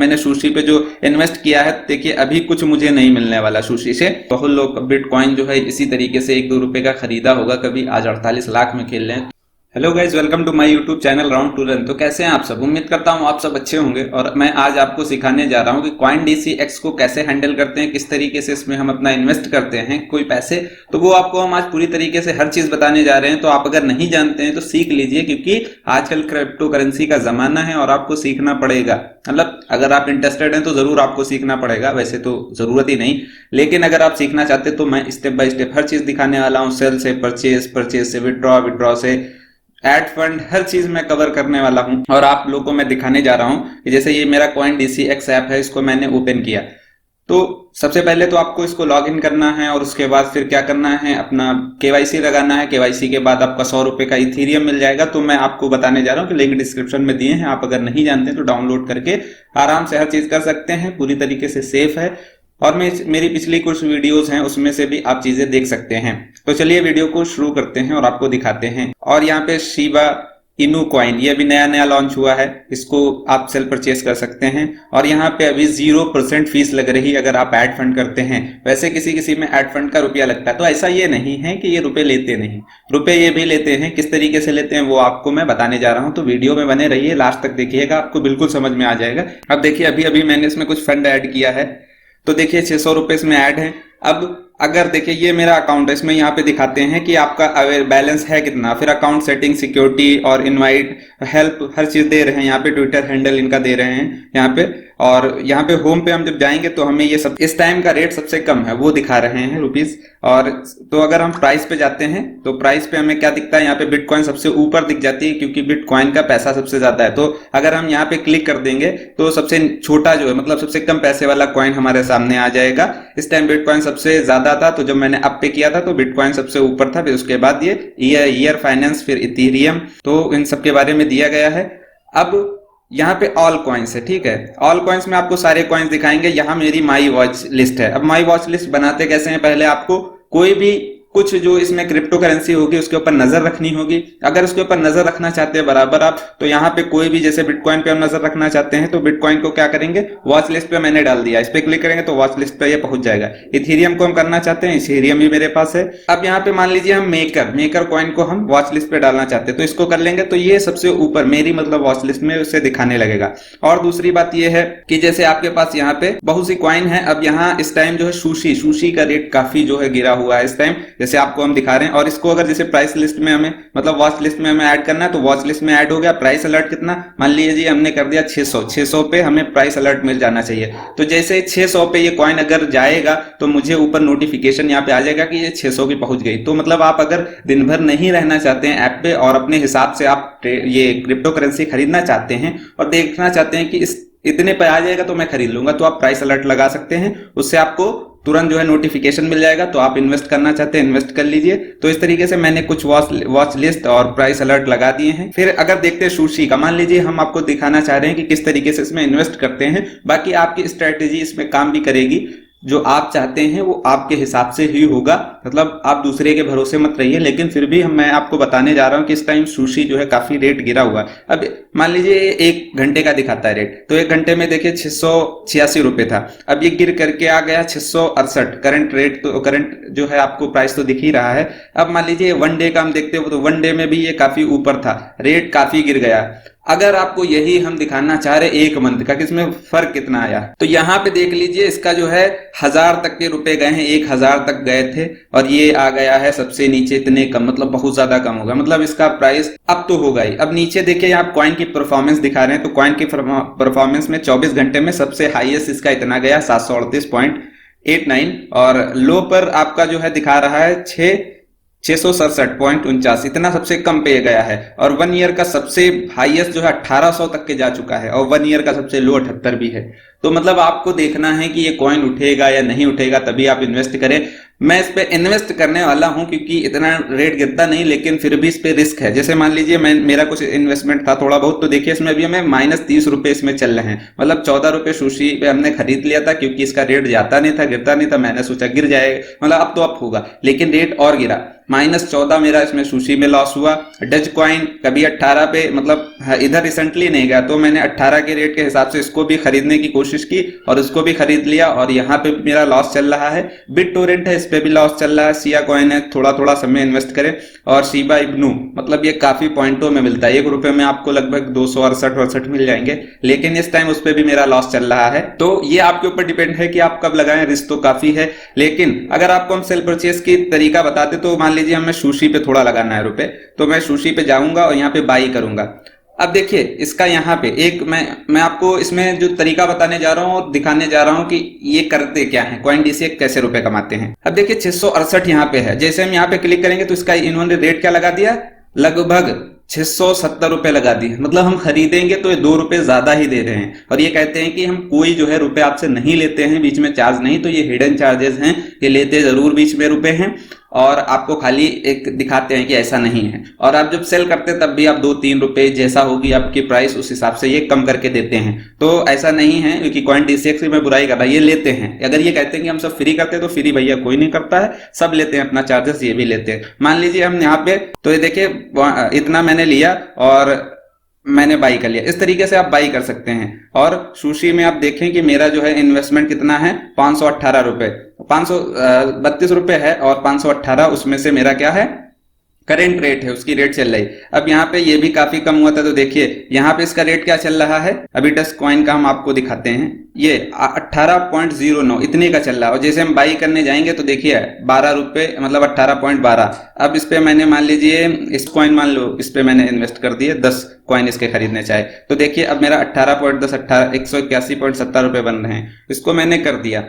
मैंने सुशी पे जो इन्वेस्ट किया है, देखिए अभी कुछ मुझे नहीं मिलने वाला सुशी से। बहुत लोग बिटकॉइन जो है इसी तरीके से 1-2 रुपए का खरीदा होगा कभी, आज 48 लाख में खेल रहे हैं। Hello guys, welcome to my YouTube channel round to run. तो कैसे हैं आप सब? उम्मीद करता हूं आप सब अच्छे होंगे। और मैं आज आपको सिखाने जा रहा हूं कि कॉइन DCX को कैसे हैंडल करते हैं, किस तरीके से इसमें हम अपना इन्वेस्ट करते हैं कोई पैसे। तो वो आपको हम आज पूरी तरीके से हर चीज बताने जा रहे हैं। तो आप अगर नहीं जानते हैं तो सीख लीजिए, क्योंकि आजकल क्रिप्टो करेंसी का जमाना है और आपको सीखना पड़ेगा। मतलब अगर आप इंटरेस्टेड हैं तो जरूर आपको सीखना पड़ेगा, वैसे तो जरूरत ही नहीं, लेकिन अगर आप सीखना चाहते तो मैं स्टेप बाय स्टेप हर चीज दिखाने वाला हूँ। सेल से परचेज, परचेज से विड्रॉ, विड्रॉ से एड फंड, हर चीज मैं कवर करने वाला हूं। और आप लोगों को मैं दिखाने जा रहा हूं कि जैसे ये मेरा कॉइन DCX ऐप है, इसको मैंने ओपन किया। तो सबसे पहले तो आपको इसको लॉग इन करना है और उसके बाद फिर क्या करना है, अपना KYC लगाना है। KYC के बाद आपका 100 रुपए का इथीरियम मिल जाएगा। तो मैं आपको बताने जा रहा हूँ कि लिंक डिस्क्रिप्शन में दिए हैं, आप अगर नहीं जानते तो डाउनलोड करके आराम से हर चीज कर सकते हैं। पूरी तरीके से सेफ है और मेरी पिछली कुछ वीडियोस हैं उसमें से भी आप चीजें देख सकते हैं। तो चलिए वीडियो को शुरू करते हैं और आपको दिखाते हैं। और यहाँ पे शिबा इनू कॉइन, ये भी नया नया लॉन्च हुआ है, इसको आप सेल परचेज कर सकते हैं। और यहाँ पे अभी 0% फीस लग रही अगर आप एड फंड करते हैं। वैसे किसी किसी में एड फंड का रुपया लगता है, तो ऐसा ये नहीं है कि ये रुपए लेते नहीं, रुपए ये भी लेते हैं। किस तरीके से लेते हैं वो आपको मैं बताने जा रहा हूँ। तो वीडियो में बने रहिए, लास्ट तक देखिएगा, आपको बिल्कुल समझ में आ जाएगा। अब देखिए अभी अभी मैंने इसमें कुछ फंड ऐड किया है, तो देखिए 600 रुपए इसमें ऐड है। अब अगर देखिए ये मेरा अकाउंट है, इसमें यहाँ पे दिखाते हैं कि आपका बैलेंस है कितना, फिर अकाउंट सेटिंग, सिक्योरिटी और इनवाइट, हेल्प, हर चीज दे रहे हैं। यहाँ पे ट्विटर हैंडल इनका दे रहे हैं यहाँ पे। और यहाँ पे होम पे हम जब जाएंगे तो हमें ये सब इस टाइम का रेट सबसे कम है वो दिखा रहे हैं रुपीज। और तो अगर हम प्राइस पे जाते हैं तो प्राइस पे हमें क्या दिखता है, यहाँ पे बिटकॉइन सबसे ऊपर दिख जाती है, क्योंकि बिटकॉइन का पैसा सबसे ज्यादा है। तो अगर हम यहाँ पे क्लिक कर देंगे तो सबसे छोटा जो है, मतलब सबसे कम पैसे वाला कॉइन हमारे सामने आ जाएगा। इस टाइम बिटकॉइन सबसे ज्यादा था, तो जब मैंने अप पे किया था तो बिटकॉइन सबसे ऊपर था। फिर उसके बाद ये ईयर फाइनेंस, फिर इथीरियम, तो इन सब के बारे में दिया गया है। अब यहाँ पे ऑल कॉइन्स है, ठीक है। ऑल कॉइन्स में आपको सारे कॉइन्स दिखाएंगे। यहाँ मेरी माई वॉच लिस्ट है। अब माई वॉच लिस्ट बनाते कैसे हैं, पहले आपको कोई भी कुछ जो इसमें क्रिप्टो करेंसी होगी उसके ऊपर नजर रखनी होगी। अगर उसके ऊपर नजर रखना चाहते हैं बराबर आप, तो यहाँ पे कोई भी, जैसे बिटकॉइन पे हम नजर रखना चाहते हैं तो बिटकॉइन को क्या करेंगे, वॉच लिस्ट पे मैंने डाल दिया, इस पे क्लिक करेंगे तो वॉच लिस्ट पे ये पहुंच जाएगा। इथीरियम को हम करना चाहते हैं, इथीरियम भी मेरे पास है। अब यहाँ पे मान लीजिए हम मेकर कॉइन को हम वॉच लिस्ट पे डालना चाहते हैं, तो इसको कर लेंगे तो ये सबसे ऊपर मेरी मतलब वॉच लिस्ट में उसे दिखाने लगेगा। और दूसरी बात ये है कि जैसे आपके पास यहाँ पे बहुत सी कॉइन है। अब यहाँ इस टाइम जो है सुशी का रेट काफी जो है गिरा हुआ है इस टाइम, जैसे आपको हम दिखा रहे हैं। और इसको अगर जैसे प्राइस लिस्ट में हमें, मतलब वॉच लिस्ट में हमें ऐड करना है, तो वॉच लिस्ट में ऐड हो गया। प्राइस अलर्ट कितना, मान लीजिए हमने कर दिया 600 पे हमें प्राइस अलर्ट मिल जाना चाहिए। तो जैसे 600 पे ये कॉइन अगर जाएगा तो मुझे ऊपर नोटिफिकेशन यहाँ पे आ जाएगा कि ये 600 की पहुंच गई। तो मतलब आप अगर दिन भर नहीं रहना चाहते हैं ऐप पे और अपने हिसाब से आप ये क्रिप्टो करेंसी खरीदना चाहते हैं और देखना चाहते हैं कि इस इतने पे आ जाएगा तो मैं खरीद लूंगा, तो आप प्राइस अलर्ट लगा सकते हैं। उससे आपको तुरंत जो है नोटिफिकेशन मिल जाएगा। तो आप इन्वेस्ट करना चाहते हैं, इन्वेस्ट कर लीजिए। तो इस तरीके से मैंने कुछ वॉच लिस्ट और प्राइस अलर्ट लगा दिए हैं। फिर अगर देखते हैं सुशी का, मान लीजिए हम आपको दिखाना चाह रहे हैं कि किस तरीके से इसमें इन्वेस्ट करते हैं। बाकी आपकी स्ट्रेटेजी इसमें काम भी करेगी, जो आप चाहते हैं वो आपके हिसाब से ही होगा। मतलब आप दूसरे के भरोसे मत रहिए, लेकिन फिर भी मैं आपको बताने जा रहा हूं कि इस टाइम सुशी जो है काफी रेट गिरा हुआ है। अब मान लीजिए 1 घंटे का दिखाता है रेट, तो 1 घंटे में देखिए 686 रुपए था। अब ये गिर करके आ गया 668 करंट रेट। तो करंट जो है आपको प्राइस तो दिख ही रहा है। अब मान लीजिए 1 डे का हम देखते हो तो 1 डे में भी ये काफी ऊपर था, रेट काफी गिर गया। अगर आपको यही हम दिखाना चाह रहे 1 मंथ का, किसमें फर्क कितना आया, तो यहाँ पे देख लीजिए इसका जो है 1000 तक के रुपए गए हैं, 1000 तक गए थे और ये आ गया है सबसे नीचे इतने कम, मतलब बहुत ज्यादा कम होगा। मतलब इसका प्राइस अब तो होगा ही। अब नीचे देखिए आप कॉइन की परफॉर्मेंस दिखा रहे हैं, तो कॉइन की परफॉर्मेंस में 24 घंटे में सबसे हाईएस्ट इसका इतना गया 738.89 और लो पर आपका जो है दिखा रहा है 667.49, इतना सबसे कम पे गया है। और 1 ईयर का सबसे हाईएस्ट जो है 1800 तक के जा चुका है और 1 ईयर का सबसे लो 78 भी है। तो मतलब आपको देखना है कि ये कॉइन उठेगा या नहीं उठेगा, तभी आप इन्वेस्ट करें। मैं इस पे इन्वेस्ट करने वाला हूं क्योंकि इतना रेट गिरता नहीं, लेकिन फिर भी इस पे रिस्क है। जैसे मान लीजिए मेरा कुछ इन्वेस्टमेंट था थोड़ा बहुत, तो देखिए इसमें अभी हमें -30 रुपए इसमें चल रहे हैं, मतलब 14 रुपए सुशी पे हमने खरीद लिया था क्योंकि इसका रेट जाता नहीं था, गिरता नहीं था। मैंने सोचा गिर जाएगा, मतलब अब तो अप होगा, लेकिन रेट और गिरा। -14 मेरा इसमें सुशी में लॉस हुआ। डच कॉइन कभी 18 पे, मतलब इधर रिसेंटली नहीं गया, तो मैंने 18 के रेट के हिसाब से इसको भी खरीदने की कोशिश की और इसको भी खरीद लिया, और यहाँ पे मेरा लॉस चल रहा है। बिटटोरेंट है, इस पे भी लॉस चल रहा है। सिया कॉइन है, थोड़ा थोड़ा समय इन्वेस्ट करें। और शिबा इब्नू, मतलब ये काफी पॉइंटों में मिलता है, 1 रुपए में आपको लगभग 268 मिल जाएंगे, लेकिन इस टाइम उस पर भी मेरा लॉस चल रहा है। तो ये आपके ऊपर डिपेंड है कि आप कब लगाएं, रिस्क तो काफी है। लेकिन अगर आपको हम सेल परचेज की तरीका बताते, तो मान लीजिए हमें सुशी पे थोड़ा लगाना है रुपए, तो मैं सुशी पे जाऊंगा और यहाँ पे बाई करूंगा। अब देखिए इसका यहाँ पे एक मैं आपको इसमें जो तरीका बताने जा रहा हूँ और दिखाने जा रहा हूँ कि ये करते क्या है, कॉइन डी कैसे रुपए कमाते हैं। अब देखिए 668 यहाँ पे है, जैसे हम यहाँ पे क्लिक करेंगे तो इसका इन्होंने रेट क्या लगा दिया, लगभग 670 रुपए लगा दिए। मतलब हम खरीदेंगे तो ये 2 रुपए ज्यादा ही दे रहे हैं, और ये कहते हैं कि हम कोई जो है रुपए आपसे नहीं लेते हैं, बीच में चार्ज नहीं। तो ये हिडन चार्जेस हैं, ये लेते जरूर बीच में रुपए हैं, और आपको खाली एक दिखाते हैं कि ऐसा नहीं है। और आप जब सेल करते हैं तब भी आप 2-3 रुपए जैसा होगी आपकी प्राइस, उस हिसाब से ये कम करके देते हैं। तो ऐसा नहीं है कि कॉइन DCX की मैं बुराई कर रहा, ये लेते हैं। अगर ये कहते हैं कि हम सब फ्री करते हैं, तो फ्री भैया कोई नहीं करता है, सब लेते हैं अपना चार्जेस, ये भी लेते हैं। मान लीजिए हम यहाँ पे, तो ये देखिए इतना मैंने लिया और मैंने बाई कर लिया। इस तरीके से आप बाई कर सकते हैं। और सुशी में आप देखें कि मेरा जो है इन्वेस्टमेंट कितना है, 518 रुपए, 532 रुपए है, और 518 उसमें से मेरा क्या है, करेंट रेट है, उसकी रेट चल रही। अब यहाँ पे ये भी काफी कम हुआ था, तो देखिए यहाँ पे इसका रेट क्या चल रहा है। अभी डच कॉइन का हम आपको दिखाते हैं, ये 18.09 इतने का चल रहा है। और जैसे हम बाई करने जाएंगे तो देखिए 12 रुपए, मतलब 18.12। अब इस पे मैंने मान लीजिए इस कॉइन मान लो, इस पे मैंने इन्वेस्ट कर दिए 10 कॉइन इसके खरीदने चाहे, तो देखिए अब मेरा 18.10 181.70 रुपए बन रहे हैं। इसको मैंने कर दिया,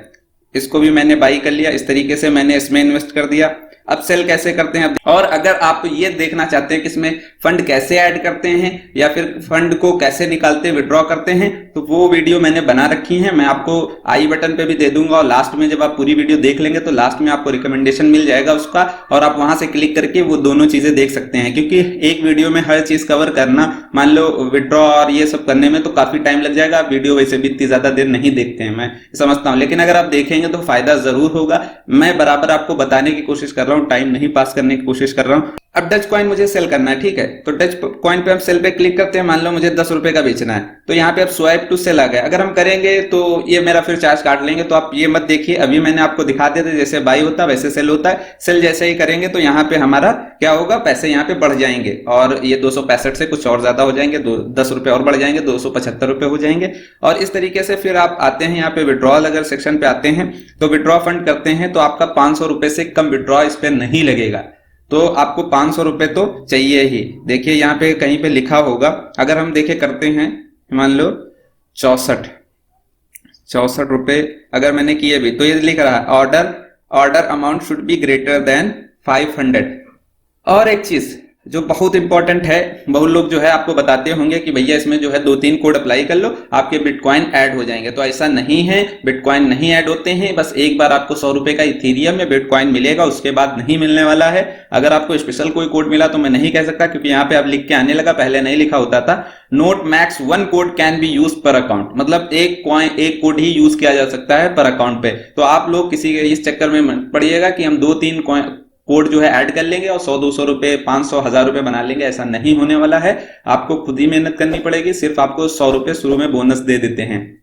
इसको भी मैंने बाई कर लिया। इस तरीके से मैंने इसमें इन्वेस्ट कर दिया। अब सेल कैसे करते हैं, और अगर आप ये देखना चाहते हैं कि इसमें फंड कैसे ऐड करते हैं या फिर फंड को कैसे निकालते हैं, विड्रॉ करते हैं, तो वो वीडियो मैंने बना रखी है। मैं आपको आई बटन पे भी दे दूंगा, और लास्ट में जब आप पूरी वीडियो देख लेंगे तो लास्ट में आपको रिकमेंडेशन मिल जाएगा उसका, और आप वहां से क्लिक करके वो दोनों चीजें देख सकते हैं। क्योंकि एक वीडियो में हर चीज कवर करना, मान लो विड्रॉ और ये सब करने में तो काफी टाइम लग जाएगा। वीडियो वैसे भी इतनी ज्यादा देर नहीं देखते हैं, मैं समझता हूं, लेकिन अगर आप देखेंगे तो फायदा जरूर होगा। मैं बराबर आपको बताने की कोशिश कर रहा हूं, टाइम नहीं पास करने की कोशिश कर रहा हूं। अब डच कॉइन मुझे सेल करना है, ठीक है, तो डच कॉइन पे हम सेल पे क्लिक करते हैं। मान लो मुझे 10 रुपए का बेचना है, तो यहाँ पे अब स्वाइप टू सेल आ गया। अगर हम करेंगे तो ये मेरा फिर चार्ज काट लेंगे, तो आप ये मत देखिए। अभी मैंने आपको दिखा दिया था, जैसे बाई होता है वैसे सेल होता है। सेल जैसे ही करेंगे तो यहाँ पे हमारा क्या होगा, पैसे यहाँ पे बढ़ जाएंगे, और ये 265 से कुछ और ज्यादा हो जाएंगे, 10 रुपए और बढ़ जाएंगे, 275 रुपए हो जाएंगे। और इस तरीके से फिर आप आते हैं यहाँ पे विड्रॉल, अगर सेक्शन पे आते हैं तो विड्रॉ फंड करते हैं, तो आपका 500 रुपए से कम विड्रॉ इस पे नहीं लगेगा। तो आपको 500 रुपए तो चाहिए ही। देखिए यहाँ पे कहीं पे लिखा होगा, अगर हम देखे करते हैं, मान लो 64 रुपए अगर मैंने किए भी, तो ये लिख रहा है order amount should be greater than 500। और एक चीज जो बहुत इंपॉर्टेंट है, बहुत लोग जो है आपको बताते होंगे कि भैया इसमें जो है 2-3 कोड अप्लाई कर लो, आपके बिटकॉइन ऐड हो जाएंगे। तो ऐसा नहीं है, बिटकॉइन नहीं ऐड होते हैं। बस एक बार आपको 100 रुपए का इथीरियम में बिटकॉइन मिलेगा, उसके बाद नहीं मिलने वाला है। अगर आपको स्पेशल कोई कोड मिला तो मैं नहीं कह सकता, क्योंकि यहाँ पे अब लिख के आने लगा, पहले नहीं लिखा होता था। Note max 1 code can be use पर अकाउंट, मतलब एक कोड ही यूज किया जा सकता है पर अकाउंट पे। तो आप लोग किसी इस चक्कर में पड़िएगा कि हम 2-3 कोड जो है ऐड कर लेंगे और 100-200 रुपए, 500-1000 रुपए बना लेंगे, ऐसा नहीं होने वाला है। आपको खुद ही मेहनत करनी पड़ेगी। सिर्फ आपको 100 रुपए शुरू में बोनस दे देते हैं,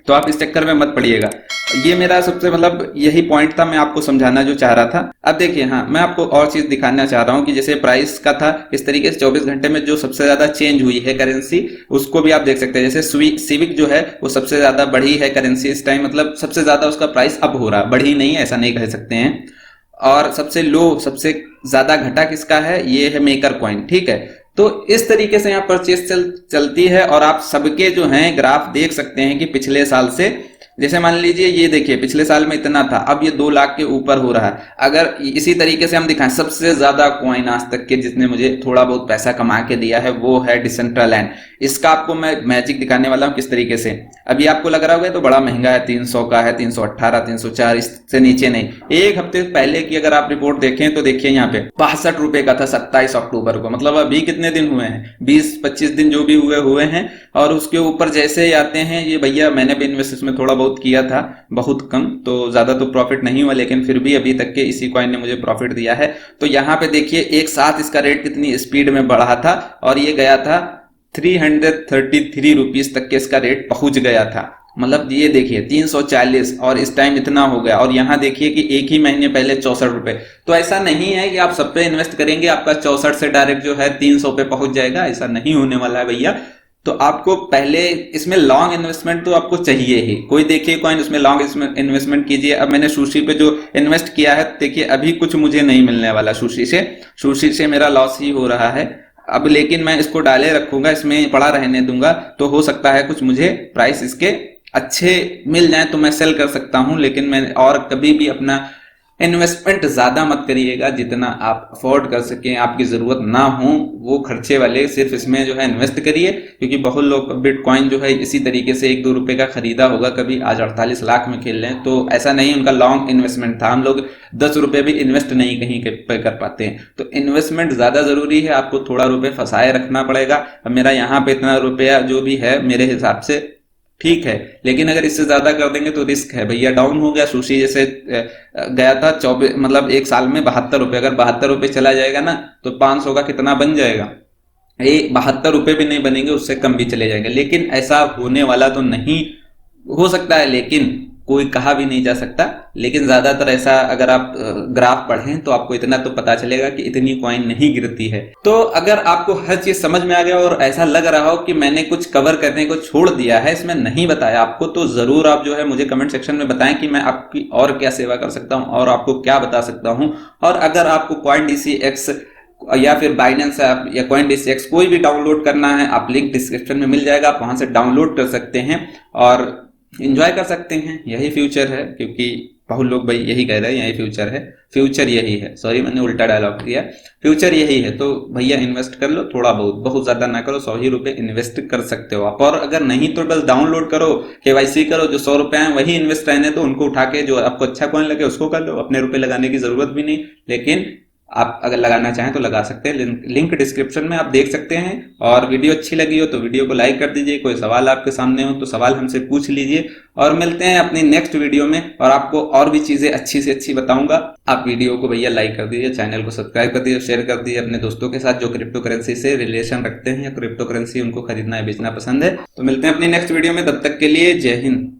तो आप इस चक्कर में मत पड़िएगा। ये मेरा सबसे मतलब यही पॉइंट था, मैं आपको समझाना जो चाह रहा था। अब देखिए, हाँ मैं आपको और चीज दिखाना चाह रहा हूँ कि जैसे प्राइस का था, इस तरीके से 24 घंटे में जो सबसे ज्यादा चेंज हुई है करेंसी, उसको भी आप देख सकते हैं। जैसे सिविक जो है वो सबसे ज्यादा बढ़ी है करेंसी इस टाइम, मतलब सबसे ज्यादा उसका प्राइस अप हो रहा, बढ़ी नहीं, ऐसा नहीं कह सकते हैं। और सबसे लो, सबसे ज्यादा घटा किसका है, ये है मेकर कॉइन, ठीक है। तो इस तरीके से यहाँ परचेस चलती है। और आप सबके जो हैं ग्राफ देख सकते हैं कि पिछले साल से, जैसे मान लीजिए ये देखिए पिछले साल में इतना था, अब ये 2 लाख के ऊपर हो रहा है। अगर इसी तरीके से हम दिखाएं, सबसे ज्यादा कॉइन आज तक के जिसने मुझे थोड़ा बहुत पैसा कमा के दिया है वो है डिसेंट्रलैंड। इसका आपको मैं मैजिक दिखाने वाला हूं किस तरीके से। अभी आपको लग रहा होगा तो बड़ा महंगा है, 300 का है, 318, 304, इससे नीचे नहीं। एक हफ्ते पहले की अगर आप रिपोर्ट देखें तो देखिए यहाँ पे 62 रुपए का था 27 अक्टूबर को। मतलब अभी कितने दिन हुए हैं, 20-25 दिन जो भी हुए हैं। और उसके ऊपर जैसे ही आते हैं ये भैया, मैंने भी इन्वेस्ट इसमें थोड़ा बहुत किया था, बहुत कम, तो ज्यादा तो प्रॉफिट नहीं हुआ, लेकिन फिर भी अभी तक के इसी कॉइन ने मुझे प्रॉफिट दिया है। तो यहाँ पे देखिए एक साथ इसका रेट कितनी स्पीड में बढ़ा था और ये गया था 333 रुपीज तक के इसका रेट पहुंच गया था। मतलब ये देखिए 340 और इस टाइम इतना हो गया। और यहाँ देखिए कि एक ही महीने पहले 64 रुपए। तो ऐसा नहीं है कि आप सब पे इन्वेस्ट करेंगे आपका 64 से डायरेक्ट जो है 300 पे पहुंच जाएगा, ऐसा नहीं होने वाला है भैया। तो आपको पहले इसमें लॉन्ग इन्वेस्टमेंट तो आपको चाहिए ही। कोई देखिए कॉइन उसमें लॉन्ग इन्वेस्टमेंट कीजिए। अब मैंने सुशी पे जो इन्वेस्ट किया है देखिए अभी कुछ मुझे नहीं मिलने वाला सुशी से मेरा लॉस ही हो रहा है अब। लेकिन मैं इसको डाले रखूंगा, इसमें पड़ा रहने दूंगा, तो हो सकता है कुछ मुझे प्राइस इसके अच्छे मिल जाए तो मैं सेल कर सकता हूं। लेकिन मैं और कभी भी अपना इन्वेस्टमेंट ज्यादा मत करिएगा, जितना आप अफोर्ड कर सकें, आपकी जरूरत ना हो वो खर्चे वाले सिर्फ इसमें जो है इन्वेस्ट करिए। क्योंकि बहुत लोग बिटकॉइन जो है इसी तरीके से 1-2 रुपए का खरीदा होगा कभी, आज 48 लाख में खेल रहे हैं। तो ऐसा नहीं, उनका लॉन्ग इन्वेस्टमेंट था। हम लोग 10 रुपए भी इन्वेस्ट नहीं कहीं पे कर पाते हैं। तो इन्वेस्टमेंट ज्यादा जरूरी है, आपको थोड़ा रुपए फंसाए रखना पड़ेगा। अब मेरा यहाँ पे इतना रुपया जो भी है मेरे हिसाब से ठीक है, लेकिन अगर इससे ज्यादा कर देंगे तो रिस्क है भैया। डाउन हो गया सुशी, जैसे गया था 24, मतलब एक साल में 72 रुपए। अगर 72 रुपए चला जाएगा ना तो 500 का कितना बन जाएगा, ये 72 रुपए भी नहीं बनेंगे, उससे कम भी चले जाएंगे। लेकिन ऐसा होने वाला तो नहीं, हो सकता है लेकिन कोई कहा भी नहीं जा सकता। लेकिन ज्यादातर ऐसा अगर आप ग्राफ पढ़ें तो आपको इतना तो पता चलेगा कि इतनी कॉइन नहीं गिरती है। तो अगर आपको हर चीज समझ में आ गया और ऐसा लग रहा हो कि मैंने कुछ कवर करने को छोड़ दिया है, इसमें नहीं बताया आपको, तो जरूर आप जो है मुझे कमेंट सेक्शन में बताएं कि मैं आपकी और क्या सेवा कर सकता हूं और आपको क्या बता सकता हूं। और अगर आपको CoinDCX या फिर बाइनेंस ऐप या CoinDCX कोई भी डाउनलोड करना है, आप लिंक डिस्क्रिप्शन में मिल जाएगा, आप वहां से डाउनलोड कर सकते हैं और एंजॉय कर सकते हैं। यही फ्यूचर है, क्योंकि बहुत लोग भाई यही कह रहे हैं यही फ्यूचर है, फ्यूचर यही है। सॉरी मैंने उल्टा डायलॉग किया, फ्यूचर यही है। तो भैया इन्वेस्ट कर लो थोड़ा बहुत, बहुत ज्यादा ना करो, 100 ही रुपए इन्वेस्ट कर सकते हो आप। और अगर नहीं तो बस डाउनलोड करो, KYC करो, जो 100 रुपए हैं वही इन्वेस्ट रहने दो, उनको उठा के जो आपको अच्छा कॉइन लगे उसको कर लो, अपने रुपए लगाने की जरूरत भी नहीं। लेकिन आप अगर लगाना चाहें तो लगा सकते हैं, लिंक डिस्क्रिप्शन में आप देख सकते हैं। और वीडियो अच्छी लगी हो तो वीडियो को लाइक कर दीजिए, कोई सवाल आपके सामने हो तो सवाल हमसे पूछ लीजिए। और मिलते हैं अपनी नेक्स्ट वीडियो में, और आपको और भी चीजें अच्छी से अच्छी बताऊंगा। आप वीडियो को भैया लाइक कर दीजिए, चैनल को सब्सक्राइब कर दीजिए, शेयर कर दीजिए अपने दोस्तों के साथ जो क्रिप्टो करेंसी से रिलेशन रखते हैं या क्रिप्टो करेंसी उनको खरीदना या बेचना पसंद है। तो मिलते हैं अपनी नेक्स्ट वीडियो में, तब तक के लिए जय हिंद।